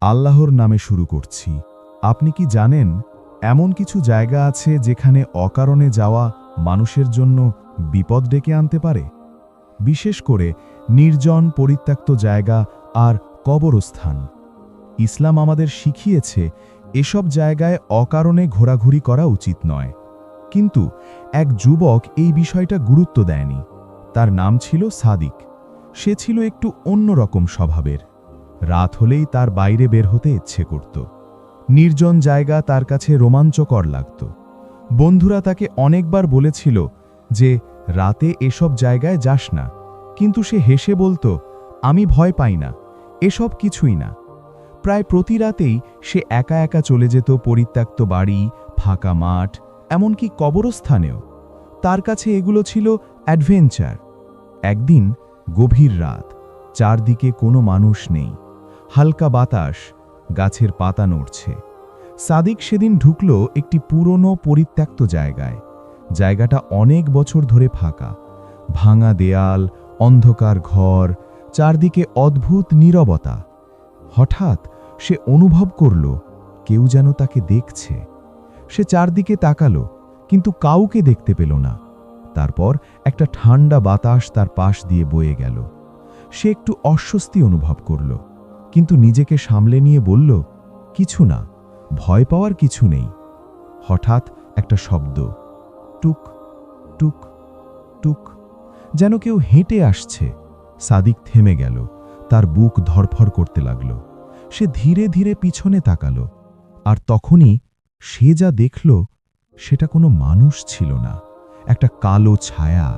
আল্লাহর নামে শুরু করছি। আপনি কি জানেন, এমন কিছু জায়গা আছে যেখানে অকারণে যাওয়া মানুষের জন্য বিপদ ডেকে আনতে পারে? বিশেষ করে নির্জন পরিত্যক্ত জায়গা আর কবরস্থান। ইসলাম আমাদের শিখিয়েছে এসব জায়গায় অকারণে ঘোরাঘুরি করা উচিত নয়। কিন্তু এক যুবক এই বিষয়টা গুরুত্ব দেয়নি। তার নাম ছিল সাদিক। সে ছিল একটু অন্যরকম স্বভাবের। রাত হলেই তার বাইরে বের হতে ইচ্ছে করত। নির্জন জায়গা তার কাছে রোমাঞ্চকর লাগত। বন্ধুরা তাকে অনেকবার বলেছিল যে রাতে এসব জায়গায় যাস না, কিন্তু সে হেসে বলতো, আমি ভয় পাই না, এসব কিছুই না। প্রায় প্রতি রাতেই সে একা একা চলে যেত পরিত্যক্ত বাড়ি, ফাঁকা মাঠ, এমনকি কবরস্থানেও। তার কাছে এগুলো ছিল অ্যাডভেঞ্চার। একদিন গভীর রাত, চারদিকে কোনো মানুষ নেই, হালকা বাতাস, গাছের পাতা নড়ছে। সাদিক সেদিন ঢুকল একটি পুরনো পরিত্যক্ত জায়গায়। জায়গাটা অনেক বছর ধরে ফাঁকা, ভাঙা দেয়াল, অন্ধকার ঘর, চারদিকে অদ্ভুত নীরবতা। হঠাৎ সে অনুভব করল কেউ যেন তাকে দেখছে। সে চারদিকে তাকালো, কিন্তু কাউকে দেখতে পেল না। তারপর একটা ঠান্ডা বাতাস তার পাশ দিয়ে বয়ে গেল। সে একটু অস্বস্তি অনুভব করল, কিন্তু নিজেকে সামলে নিয়ে বলল, কিছু না, ভয় পাওয়ার কিছু নেই। হঠাৎ একটা শব্দ, টুক টুক টুক, যেন কেউ হেঁটে আসছে। সাদিক থেমে গেল, তার বুক ধড়ফড় করতে লাগল। সে ধীরে ধীরে পিছনে তাকালো, আর তখনই সে যা দেখল সেটা কোনো মানুষ ছিল না। একটা কালো ছায়া,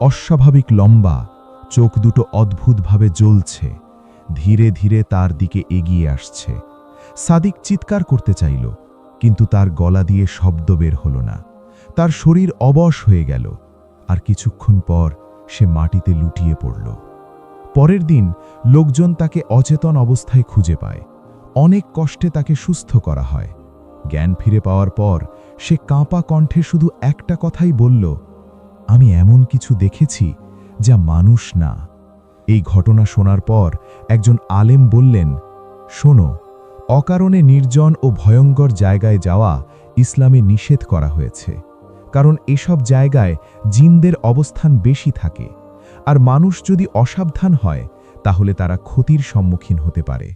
অস্বাভাবিক লম্বা, চোখ দুটো অদ্ভুতভাবে জ্বলছে, ধীরে ধীরে তার দিকে এগিয়ে আসছে। সাদিক চিৎকার করতে চাইল, কিন্তু তার গলা দিয়ে শব্দ বের হলো না। তার শরীর অবশ হয়ে গেল, আর কিছুক্ষণ পর সে মাটিতে লুটিয়ে পড়ল। পরের দিন লোকজন তাকে অচেতন অবস্থায় খুঁজে পায়। অনেক কষ্টে তাকে সুস্থ করা হয়। জ্ঞান ফিরে পাওয়ার পর সে কাঁপা কণ্ঠে শুধু একটা কথাই বলল, আমি এমন কিছু দেখেছি যা মানুষ না। এই ঘটনা শোনার পর একজন আলেম বললেন, শোনো, অকারণে নির্জন ও ভয়ঙ্কর জায়গায় যাওয়া ইসলামে নিষেধ করা হয়েছে। কারণ এসব জায়গায় জিনদের অবস্থান বেশি থাকে, আর মানুষ যদি অসাবধান হয় তাহলে তারা ক্ষতির সম্মুখীন হতে পারে।